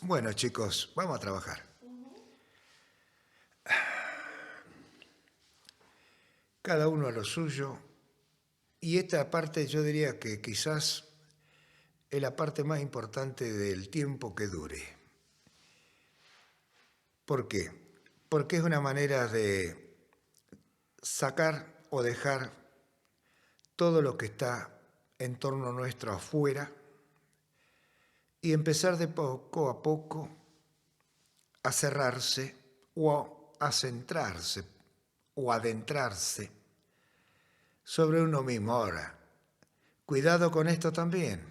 Bueno, chicos, vamos a trabajar. Cada uno a lo suyo. Y esta parte yo diría que quizás es la parte más importante del tiempo que dure. ¿Por qué? Porque es una manera de sacar o dejar todo lo que está en torno nuestro afuera y empezar de poco a poco a cerrarse o a centrarse o adentrarse sobre uno mismo. Ahora, cuidado con esto también.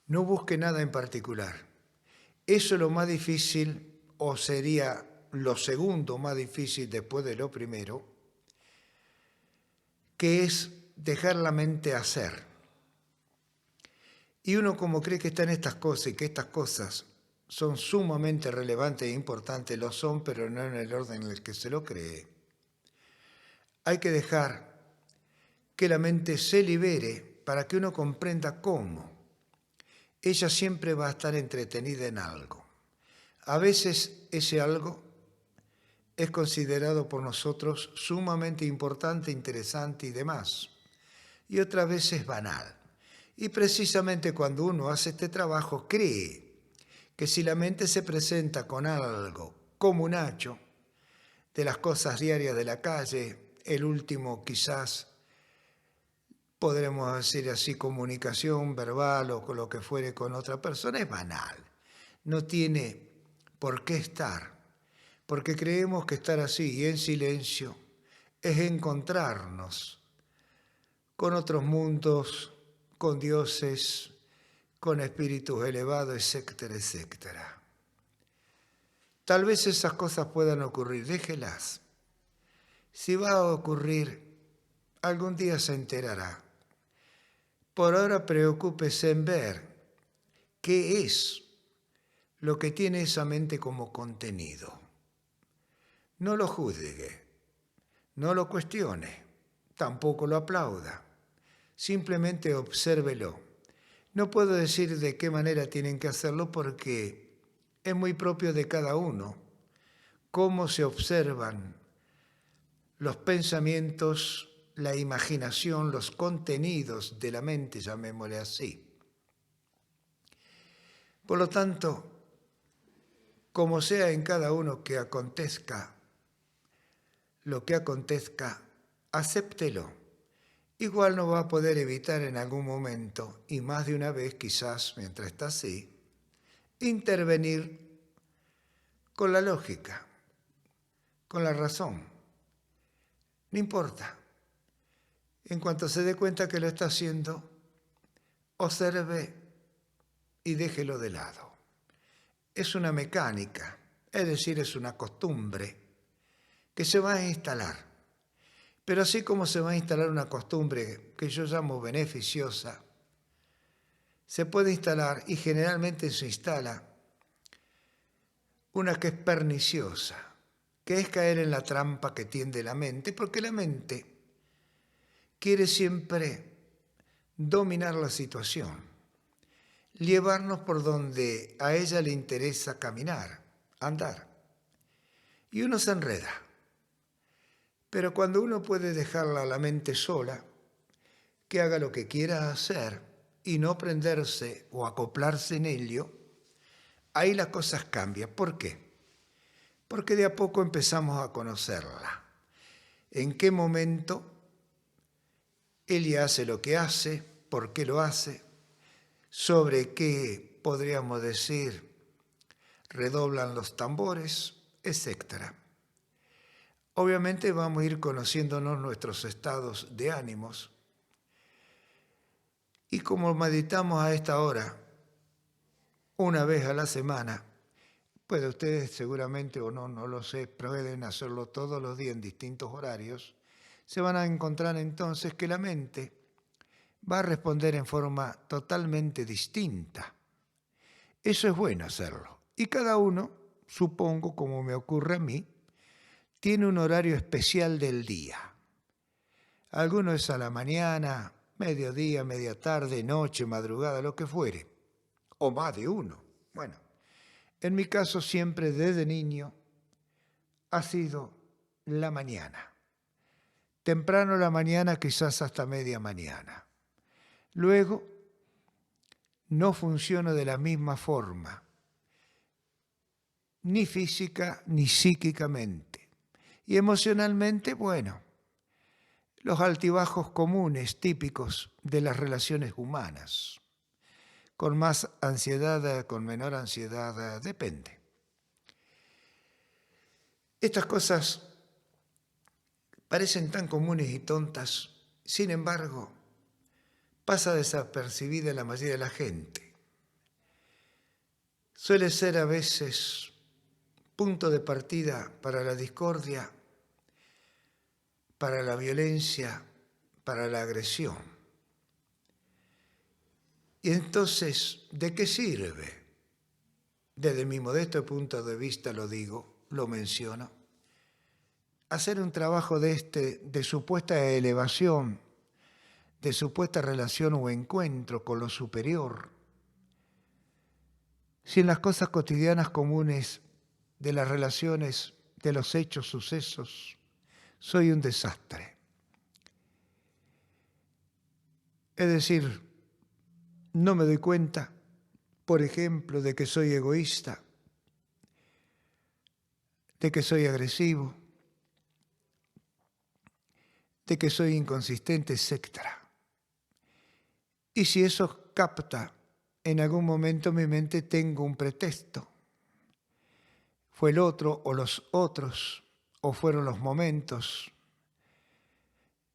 No busque nada en particular. Eso es lo más difícil, o sería lo segundo más difícil después de lo primero, que es dejar la mente hacer. Y uno, como cree que está en estas cosas y que estas cosas son sumamente relevantes e importantes, lo son, pero no en el orden en el que se lo cree. Hay que dejar que la mente se libere para que uno comprenda cómo. Ella siempre va a estar entretenida en algo. A veces ese algo es considerado por nosotros sumamente importante, interesante y demás. Y otras veces banal. Y precisamente cuando uno hace este trabajo cree que si la mente se presenta con algo como un hacho de las cosas diarias de la calle, el último quizás podremos decir así, comunicación verbal o con lo que fuere con otra persona, es banal. No tiene por qué estar, porque creemos que estar así y en silencio es encontrarnos con otros mundos, con dioses, con espíritus elevados, etcétera, etcétera. Tal vez esas cosas puedan ocurrir, déjelas. Si va a ocurrir, algún día se enterará. Por ahora preocúpese en ver qué es lo que tiene esa mente como contenido. No lo juzgue, no lo cuestione, tampoco lo aplauda. Simplemente obsérvelo. No puedo decir de qué manera tienen que hacerlo porque es muy propio de cada uno cómo se observan los pensamientos, la imaginación, los contenidos de la mente, llamémosle así. Por lo tanto, como sea en cada uno que acontezca, lo que acontezca, acéptelo. Igual no va a poder evitar en algún momento, y más de una vez quizás mientras está así, intervenir con la lógica, con la razón. No importa. En cuanto se dé cuenta que lo está haciendo, observe y déjelo de lado. Es una mecánica, es decir, es una costumbre que se va a instalar. Pero así como se va a instalar una costumbre que yo llamo beneficiosa, se puede instalar, y generalmente se instala, una que es perniciosa, que es caer en la trampa que tiende la mente, porque la mente quiere siempre dominar la situación, llevarnos por donde a ella le interesa caminar, andar. Y uno se enreda. Pero cuando uno puede dejarla a la mente sola, que haga lo que quiera hacer y no prenderse o acoplarse en ello, ahí las cosas cambian. ¿Por qué? Porque de a poco empezamos a conocerla. ¿En qué momento ella hace lo que hace? ¿Por qué lo hace? ¿Sobre qué, podríamos decir, redoblan los tambores? Etcétera. Obviamente vamos a ir conociéndonos nuestros estados de ánimos. Y como meditamos a esta hora, una vez a la semana, pues ustedes seguramente o no, no lo sé, pueden hacerlo todos los días en distintos horarios, se van a encontrar entonces que la mente va a responder en forma totalmente distinta. Eso es bueno hacerlo. Y cada uno, supongo, como me ocurre a mí, tiene un horario especial del día. Algunos es a la mañana, mediodía, media tarde, noche, madrugada, lo que fuere. O más de uno. Bueno, En mi caso siempre desde niño ha sido la mañana. Temprano la mañana, quizás hasta media mañana. Luego, no funciono de la misma forma, ni física ni psíquicamente. Y emocionalmente, bueno, los altibajos comunes, típicos de las relaciones humanas. Con más ansiedad, con menor ansiedad, depende. Estas cosas parecen tan comunes y tontas, sin embargo, pasa desapercibida en la mayoría de la gente. Suele ser a veces punto de partida para la discordia, para la violencia, para la agresión. Y entonces, ¿de qué sirve? Desde mi modesto punto de vista lo digo, lo menciono. Hacer un trabajo de supuesta elevación, de supuesta relación o encuentro con lo superior, si en las cosas cotidianas comunes de las relaciones, de los hechos, sucesos, soy un desastre. Es decir, no me doy cuenta, por ejemplo, de que soy egoísta, de que soy agresivo, de que soy inconsistente, etc. Y si eso capta en algún momento mi mente, tengo un pretexto. Fue el otro o los otros, o fueron los momentos,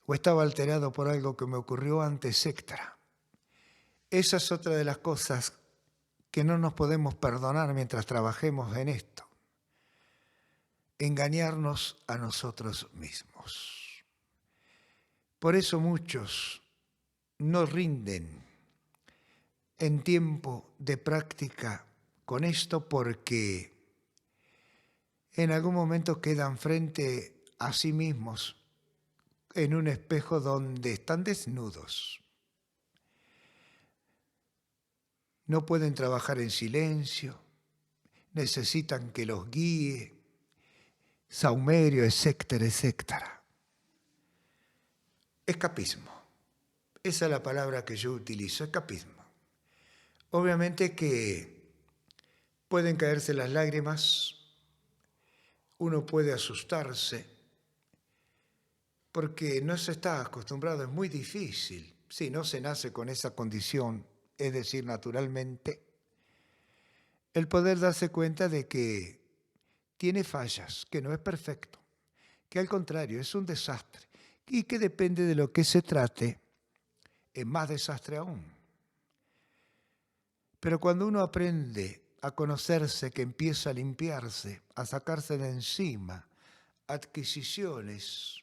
o estaba alterado por algo que me ocurrió antes, etc. Esa es otra de las cosas que no nos podemos perdonar mientras trabajemos en esto. Engañarnos a nosotros mismos. Por eso muchos no rinden en tiempo de práctica con esto, porque en algún momento quedan frente a sí mismos en un espejo donde están desnudos. No pueden trabajar en silencio, necesitan que los guíe, saumerio, etcétera, etcétera. Escapismo. Esa es la palabra que yo utilizo, escapismo. Obviamente que pueden caerse las lágrimas, uno puede asustarse, porque no se está acostumbrado, es muy difícil. Si no se nace con esa condición, es decir, naturalmente, el poder darse cuenta de que tiene fallas, que no es perfecto, que al contrario es un desastre y que depende de lo que se trate, es más desastre aún. Pero cuando uno aprende a conocerse, que empieza a limpiarse, a sacarse de encima adquisiciones,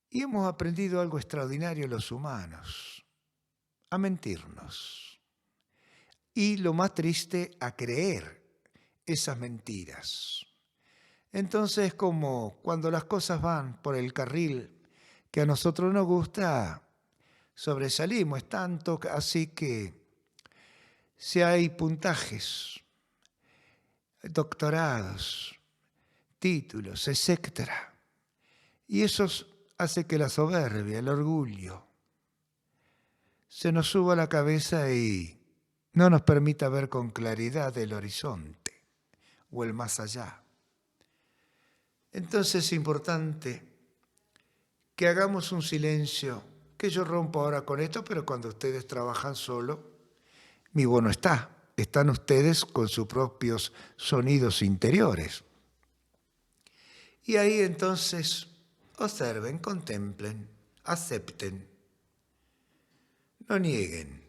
y hemos aprendido algo extraordinario los humanos, a mentirnos. Y lo más triste, a creer esas mentiras. Entonces, como cuando las cosas van por el carril que a nosotros nos gusta, sobresalimos. Es tanto así que si hay puntajes, doctorados, títulos, etc. Y eso hace que la soberbia, el orgullo, se nos suba a la cabeza y no nos permita ver con claridad el horizonte o el más allá. Entonces es importante que hagamos un silencio, que yo rompo ahora con esto, pero cuando ustedes trabajan solo, mi bono está. Están ustedes con sus propios sonidos interiores. Y ahí entonces observen, contemplen, acepten, no nieguen.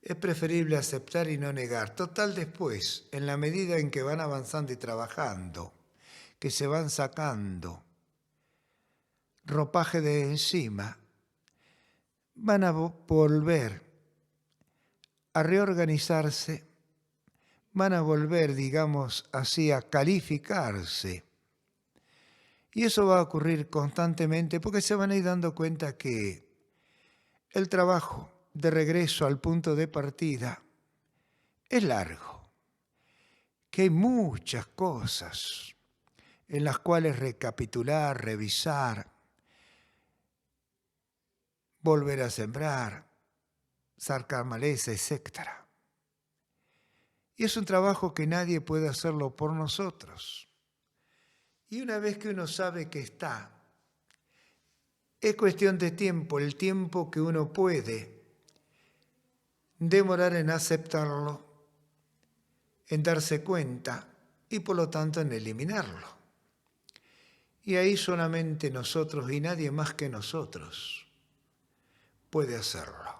Es preferible aceptar y no negar. Total, después, en la medida en que van avanzando y trabajando, que se van sacando ropaje de encima, van a volver a reorganizarse, van a volver, digamos así, a calificarse. Y eso va a ocurrir constantemente porque se van a ir dando cuenta que el trabajo de regreso al punto de partida es largo. que hay muchas cosas en las cuales recapitular, revisar, volver a sembrar, sacar maleza, etc. Y es un trabajo que nadie puede hacerlo por nosotros. Y una vez que uno sabe que está, es cuestión de tiempo, el tiempo que uno puede demorar en aceptarlo, en darse cuenta y por lo tanto en eliminarlo. Y ahí solamente nosotros y nadie más que nosotros puede hacerlo.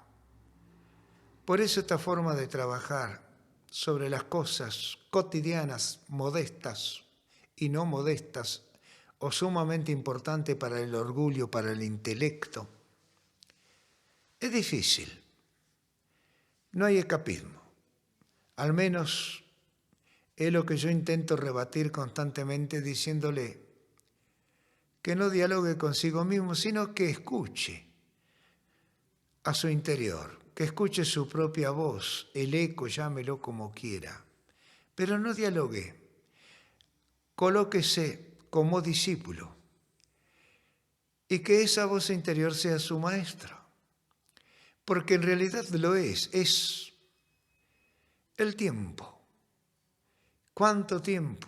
Por eso esta forma de trabajar sobre las cosas cotidianas, modestas y no modestas, o sumamente importante para el orgullo, para el intelecto, es difícil. No hay escapismo. Al menos es lo que yo intento rebatir constantemente diciéndole que no dialogue consigo mismo, sino que escuche a su interior, que escuche su propia voz, el eco, llámelo como quiera, pero no dialogue. Colóquese como discípulo y que esa voz interior sea su maestro, porque en realidad lo es el tiempo. ¿Cuánto tiempo?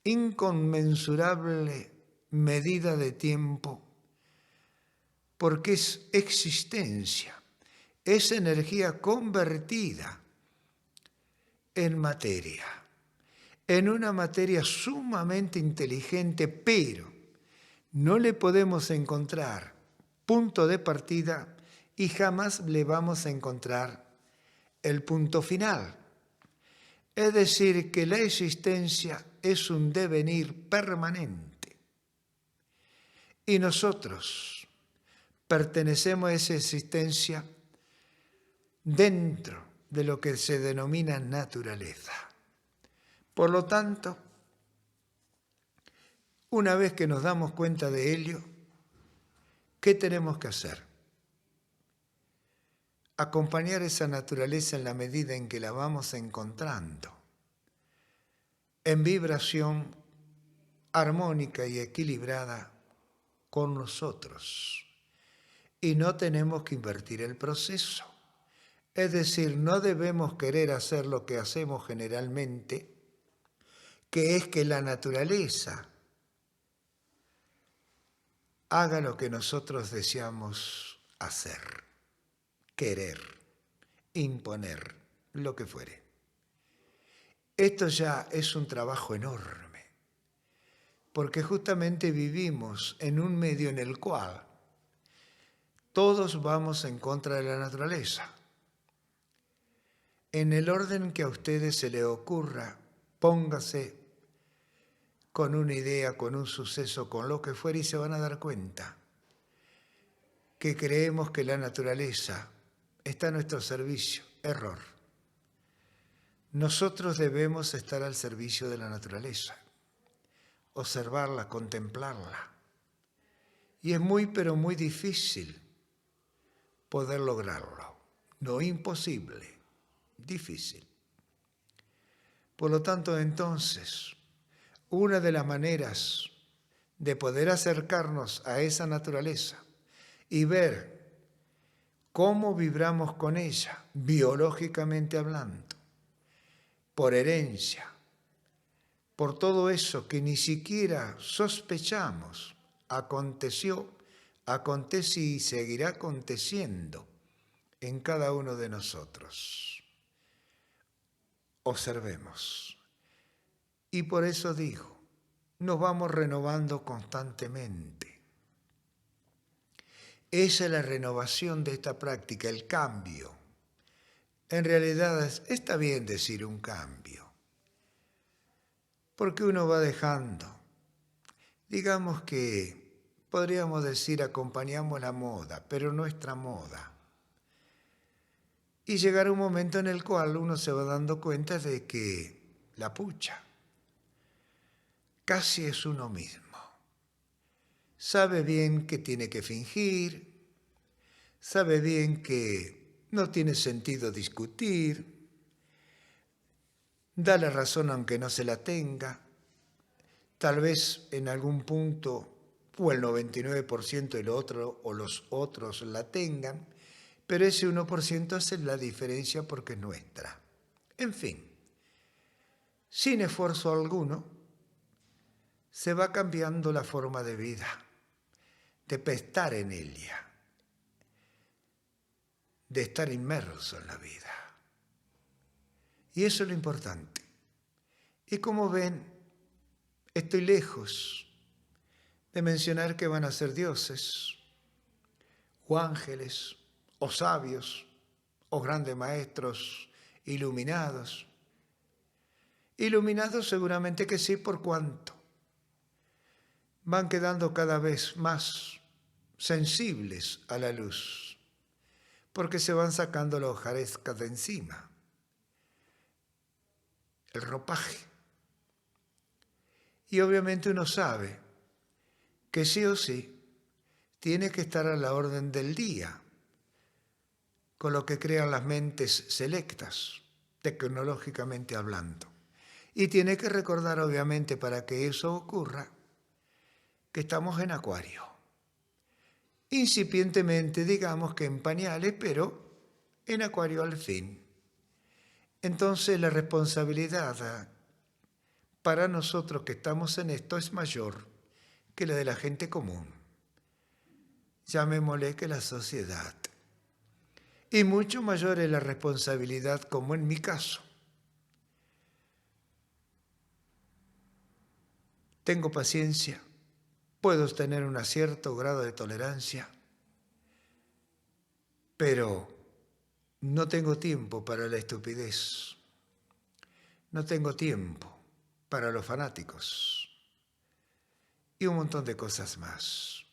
Inconmensurable medida de tiempo, porque es existencia, es energía convertida en materia, en una materia sumamente inteligente, pero no le podemos encontrar punto de partida y jamás le vamos a encontrar el punto final. Es decir, que la existencia es un devenir permanente. Y nosotros pertenecemos a esa existencia dentro de lo que se denomina naturaleza. Por lo tanto, una vez que nos damos cuenta de ello, ¿qué tenemos que hacer? Acompañar esa naturaleza en la medida en que la vamos encontrando, en vibración armónica y equilibrada con nosotros. Y no tenemos que invertir el proceso. Es decir, no debemos querer hacer lo que hacemos generalmente, que es que la naturaleza haga lo que nosotros deseamos hacer, querer, imponer, lo que fuere. Esto ya es un trabajo enorme, porque justamente vivimos en un medio en el cual todos vamos en contra de la naturaleza. En el orden que a ustedes se les ocurra, póngase con una idea, con un suceso, con lo que fuera y se van a dar cuenta que creemos que la naturaleza está a nuestro servicio. Error. Nosotros debemos estar al servicio de la naturaleza, observarla, contemplarla. Y es muy, pero muy difícil poder lograrlo. No imposible, difícil. Por lo tanto, entonces, una de las maneras de poder acercarnos a esa naturaleza y ver cómo vibramos con ella, biológicamente hablando, por herencia, por todo eso que ni siquiera sospechamos, aconteció, acontece y seguirá aconteciendo en cada uno de nosotros. Observemos. Y por eso digo, nos vamos renovando constantemente. Esa es la renovación de esta práctica, el cambio. En realidad está bien decir un cambio, porque uno va dejando. Digamos que podríamos decir acompañamos la moda, pero nuestra moda. Y llegará un momento en el cual uno se va dando cuenta de que la pucha casi es uno mismo. Sabe bien que tiene que fingir, sabe bien que no tiene sentido discutir, da la razón aunque no se la tenga, tal vez en algún punto o el 99% el otro o los otros la tengan, pero ese 1% hace la diferencia porque es nuestra. En fin, sin esfuerzo alguno, se va cambiando la forma de vida, de estar en ella, de estar inmerso en la vida. Y eso es lo importante. Y como ven, estoy lejos de mencionar que van a ser dioses, o ángeles, o sabios, o grandes maestros iluminados. Iluminados seguramente que sí, por cuanto van quedando cada vez más sensibles a la luz, porque se van sacando la hojarasca de encima, el ropaje. Y obviamente uno sabe que sí o sí tiene que estar a la orden del día, con lo que crean las mentes selectas, tecnológicamente hablando. Y tiene que recordar, obviamente, para que eso ocurra, que estamos en Acuario. Incipientemente, digamos que en pañales, pero en Acuario al fin. Entonces la responsabilidad para nosotros que estamos en esto es mayor que la de la gente común. Llamémosle que la sociedad. Y mucho mayor es la responsabilidad, como en mi caso. Tengo paciencia, puedo tener un cierto grado de tolerancia, pero no tengo tiempo para la estupidez, no tengo tiempo para los fanáticos y un montón de cosas más.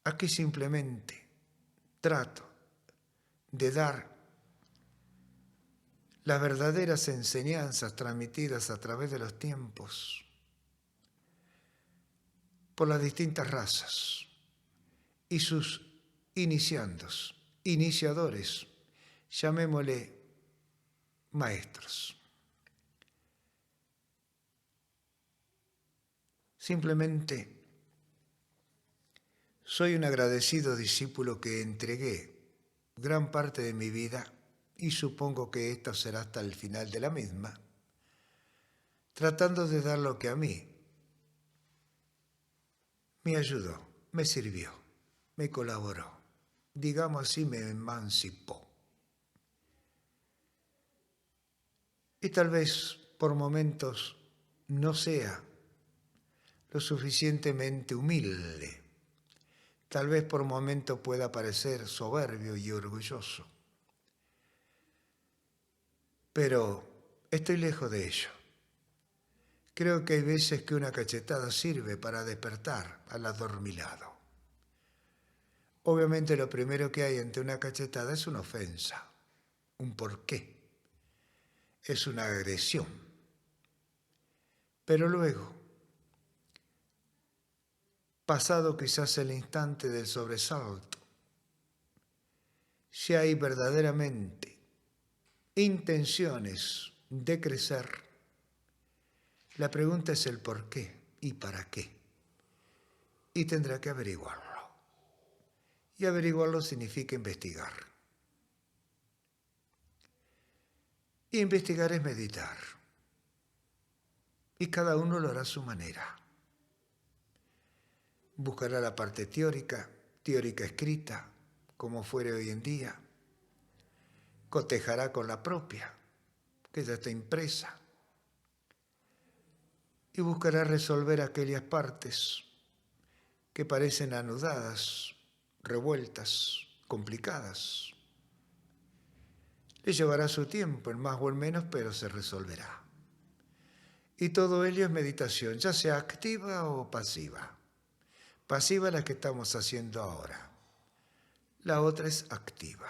Aquí simplemente trato de dar las verdaderas enseñanzas transmitidas a través de los tiempos por las distintas razas y sus iniciadores, llamémosle maestros. Simplemente soy un agradecido discípulo que entregué gran parte de mi vida, y supongo que esto será hasta el final de la misma, tratando de dar lo que a mí me ayudó, me sirvió, me colaboró, digamos así, me emancipó. Y tal vez por momentos no sea lo suficientemente humilde, tal vez por momentos pueda parecer soberbio y orgulloso, pero estoy lejos de ello. Creo que hay veces que una cachetada sirve para despertar al adormilado. Obviamente lo primero que hay ante una cachetada es una ofensa, un porqué, es una agresión. Pero luego, pasado quizás el instante del sobresalto, si hay verdaderamente intenciones de crecer, la pregunta es el por qué y para qué. Y tendrá que averiguarlo. Y averiguarlo significa investigar. Y investigar es meditar. Y cada uno lo hará a su manera. Buscará la parte teórica escrita, como fuere hoy en día. Cotejará con la propia, que ya está impresa. Y buscará resolver aquellas partes que parecen anudadas, revueltas, complicadas. Le llevará su tiempo, en más o en menos, pero se resolverá. Y todo ello es meditación, ya sea activa o pasiva. Pasiva es la que estamos haciendo ahora. La otra es activa.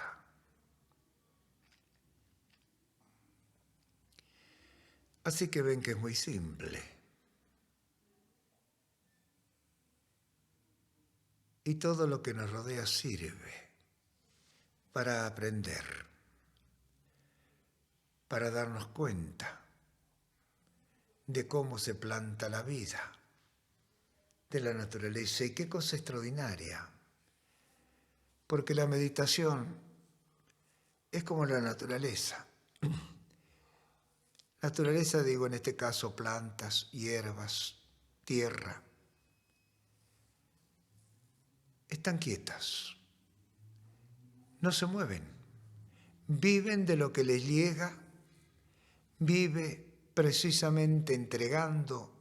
Así que ven que es muy simple. Y todo lo que nos rodea sirve para aprender. para darnos cuenta de cómo se planta la vida, de la naturaleza. Y qué cosa extraordinaria, porque la meditación es como la naturaleza. Naturaleza, digo en este caso, plantas, hierbas, tierra. Están quietas, no se mueven, viven de lo que les llega, vive precisamente entregando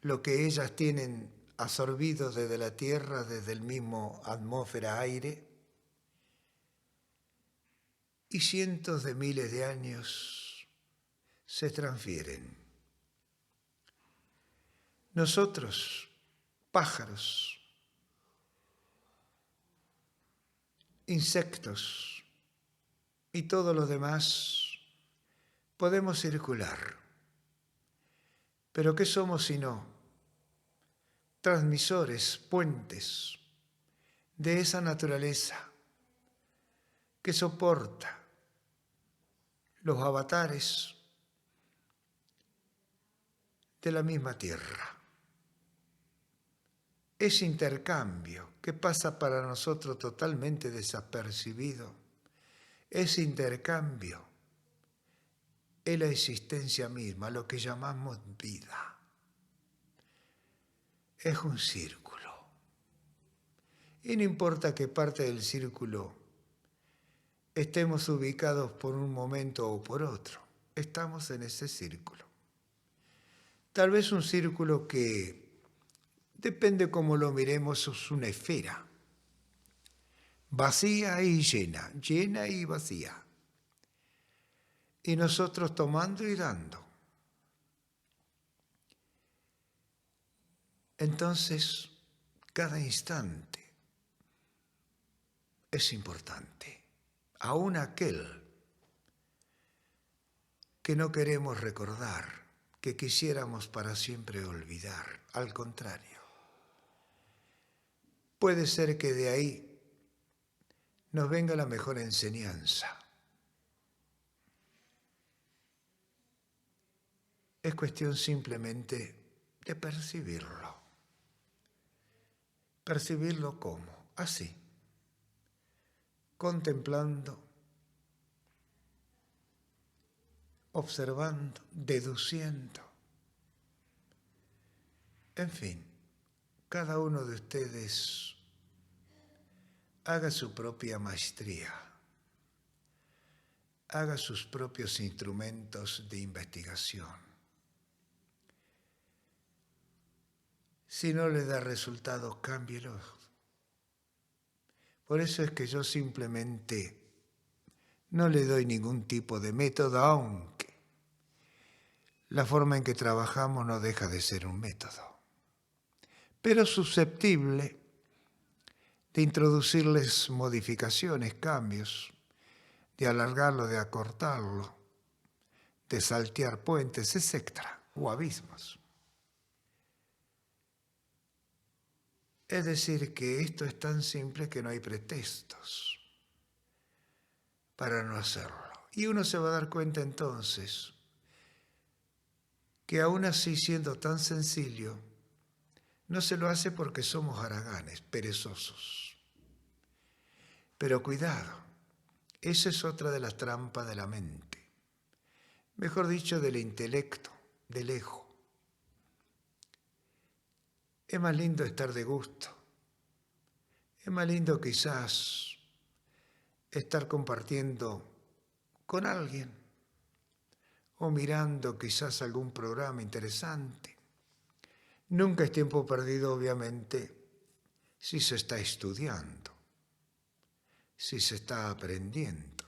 lo que ellas tienen absorbido desde la tierra, desde el mismo atmósfera, aire, y cientos de miles de años se transfieren. Nosotros, pájaros, insectos y todos los demás, podemos circular. Pero ¿qué somos sino transmisores, puentes de esa naturaleza que soporta los avatares de la misma tierra? Ese intercambio que pasa para nosotros totalmente desapercibido, ese intercambio es la existencia misma, lo que llamamos vida. Es un círculo. Y no importa qué parte del círculo estemos ubicados por un momento o por otro, estamos en ese círculo. Tal vez un círculo que, depende cómo lo miremos, es una esfera, vacía y llena, llena y vacía. Y nosotros tomando y dando. Entonces, cada instante es importante. Aún aquel que no queremos recordar, que quisiéramos para siempre olvidar. Al contrario, puede ser que de ahí nos venga la mejor enseñanza. Es cuestión simplemente de percibirlo. ¿Percibirlo cómo? Así, contemplando, observando, deduciendo. En fin, cada uno de ustedes haga su propia maestría, haga sus propios instrumentos de investigación. Si no le da resultados, cámbielos. Por eso es que yo simplemente no le doy ningún tipo de método, aunque la forma en que trabajamos no deja de ser un método, pero susceptible de introducirles modificaciones, cambios, de alargarlo, de acortarlo, de saltear puentes, etc., o abismos. Es decir, que esto es tan simple que no hay pretextos para no hacerlo. Y uno se va a dar cuenta entonces que aún así, siendo tan sencillo, no se lo hace porque somos haraganes, perezosos. Pero cuidado, esa es otra de las trampas de la mente. Mejor dicho, del intelecto, del ego. Es más lindo estar de gusto. Es más lindo quizás estar compartiendo con alguien o mirando quizás algún programa interesante. Nunca es tiempo perdido, obviamente, si se está estudiando, si se está aprendiendo,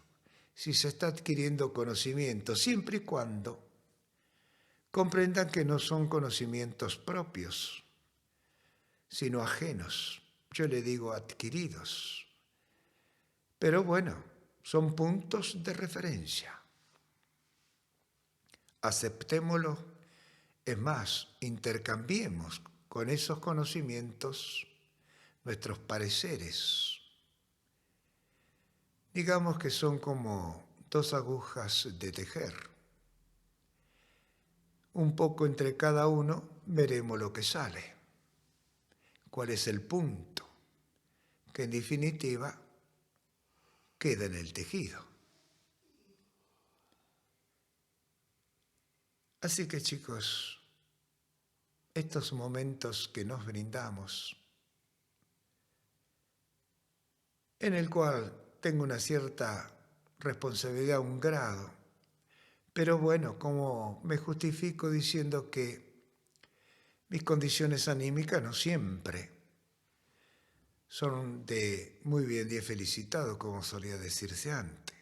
si se está adquiriendo conocimiento, siempre y cuando comprendan que no son conocimientos propios, sino ajenos. Yo le digo adquiridos. Pero bueno, son puntos de referencia. Aceptémoslo. Es más, intercambiemos con esos conocimientos nuestros pareceres. Digamos que son como dos agujas de tejer. Un poco entre cada uno veremos lo que sale. ¿Cuál es el punto? Que en definitiva queda en el tejido. Así que chicos, estos momentos que nos brindamos, en el cual tengo una cierta responsabilidad, un grado, pero bueno, como me justifico diciendo que mis condiciones anímicas no siempre son de muy bien día felicitado, como solía decirse antes.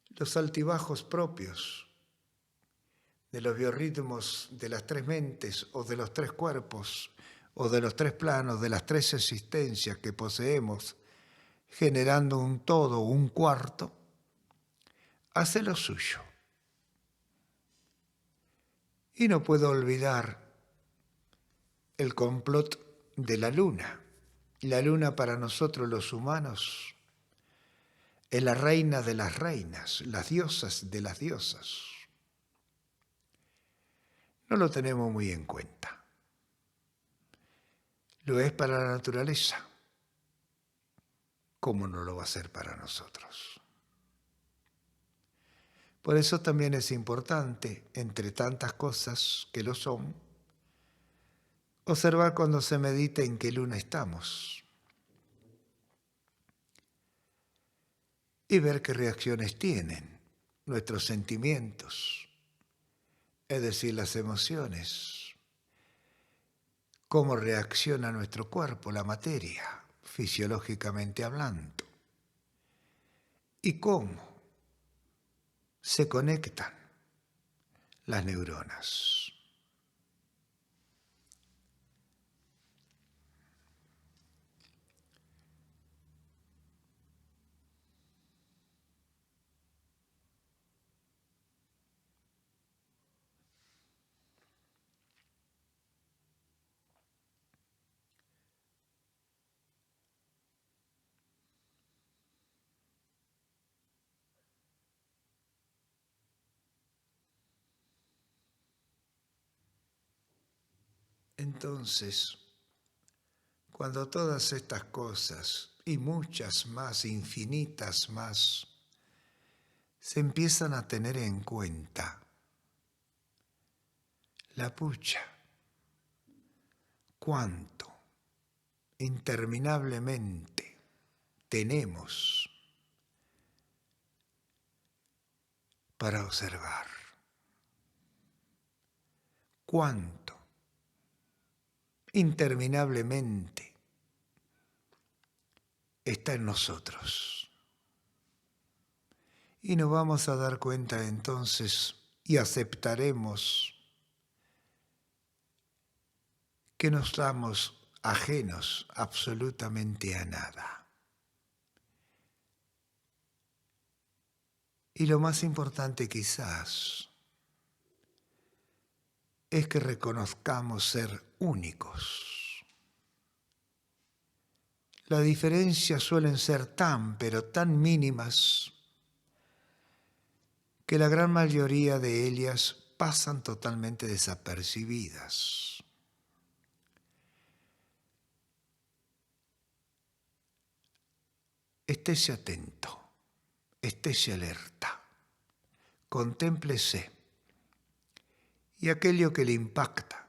Los altibajos propios de los biorritmos de las tres mentes o de los tres cuerpos o de los tres planos, de las tres existencias que poseemos, generando un todo, un cuarto, hace lo suyo. Y no puedo olvidar el complot de la luna. La luna para nosotros los humanos es la reina de las reinas, las diosas de las diosas. No lo tenemos muy en cuenta. Lo es para la naturaleza. ¿Cómo no lo va a ser para nosotros? Por eso también es importante, entre tantas cosas que lo son, observar cuando se medita en qué luna estamos y ver qué reacciones tienen nuestros sentimientos, es decir, las emociones, cómo reacciona nuestro cuerpo, la materia, fisiológicamente hablando, y cómo se conectan las neuronas. Entonces, cuando todas estas cosas y muchas más, infinitas más, se empiezan a tener en cuenta, la pucha, cuánto interminablemente tenemos para observar, cuánto interminablemente está en nosotros. Y nos vamos a dar cuenta entonces y aceptaremos que no estamos ajenos absolutamente a nada. Y lo más importante quizás es que reconozcamos ser únicos. Las diferencias suelen ser tan, pero tan mínimas que la gran mayoría de ellas pasan totalmente desapercibidas. Estése atento, estése alerta, contémplese y aquello que le impacta.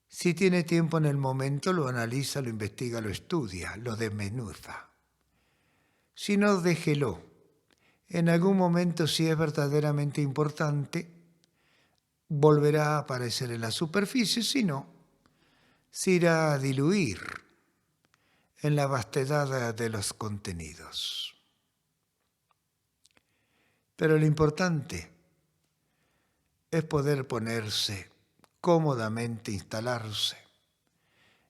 Si tiene tiempo en el momento, lo analiza, lo investiga, lo estudia, lo desmenuza. Si no, déjelo. En algún momento, si es verdaderamente importante, volverá a aparecer en la superficie, si no, se irá a diluir en la vastedad de los contenidos. Pero lo importante es poder ponerse cómodamente, instalarse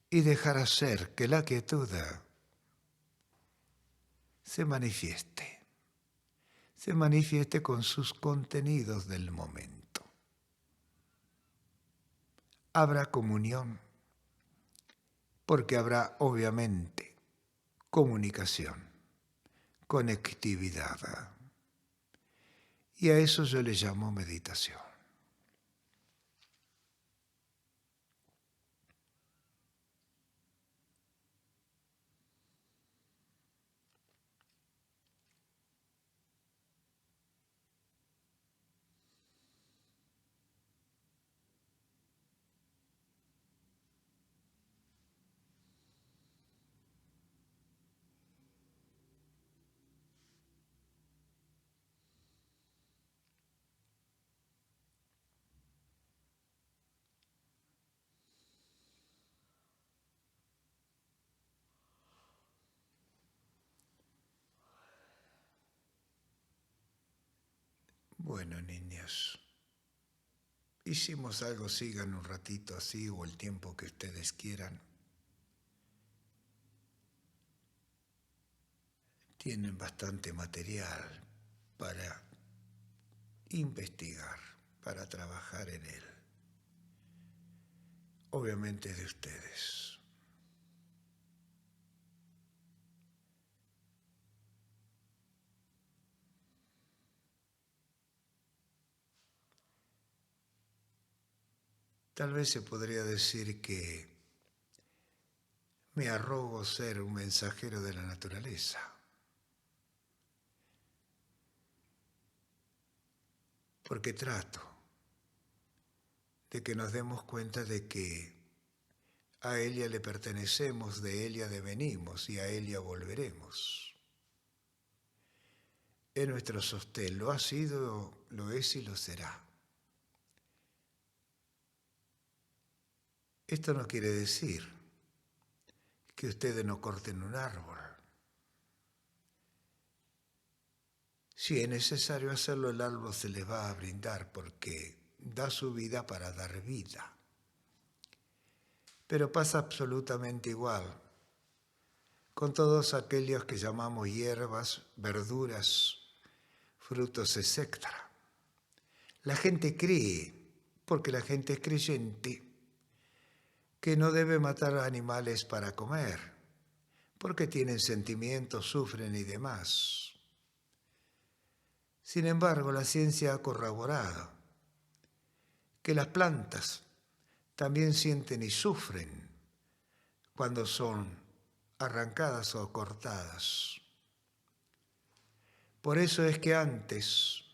y dejar hacer que la quietud se manifieste con sus contenidos del momento. Habrá comunión, porque habrá obviamente comunicación. conectividad. Y a eso yo le llamo meditación. Bueno, niños, hicimos algo, sigan un ratito así o el tiempo que ustedes quieran. Tienen bastante material para investigar, para trabajar en él. Obviamente de ustedes. Tal vez se podría decir que me arrogo ser un mensajero de la naturaleza. Porque trato de que nos demos cuenta de que a ella le pertenecemos, de ella devenimos y a ella volveremos. Es nuestro sostén, lo ha sido, lo es y lo será. Esto no quiere decir que ustedes no corten un árbol. Si es necesario hacerlo, el árbol se les va a brindar porque da su vida para dar vida. Pero pasa absolutamente igual con todos aquellos que llamamos hierbas, verduras, frutos, etc. La gente cree, porque la gente es creyente, que no debe matar animales para comer, porque tienen sentimientos, sufren y demás. Sin embargo, la ciencia ha corroborado que las plantas también sienten y sufren cuando son arrancadas o cortadas. Por eso es que antes,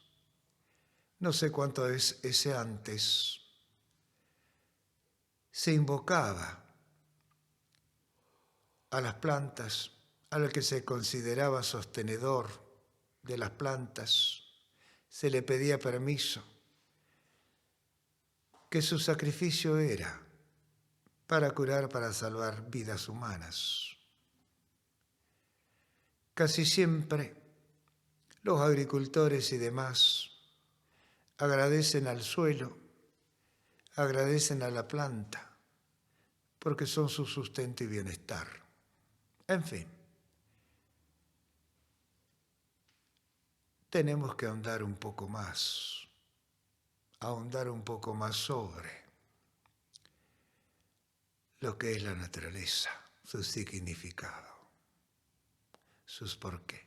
no sé cuánto es ese antes, se invocaba a las plantas, a lo que se consideraba sostenedor de las plantas, se le pedía permiso, que su sacrificio era para curar, para salvar vidas humanas. Casi siempre los agricultores y demás agradecen al suelo, agradecen a la planta, porque son su sustento y bienestar. En fin, tenemos que ahondar un poco más sobre lo que es la naturaleza, su significado, sus por qué.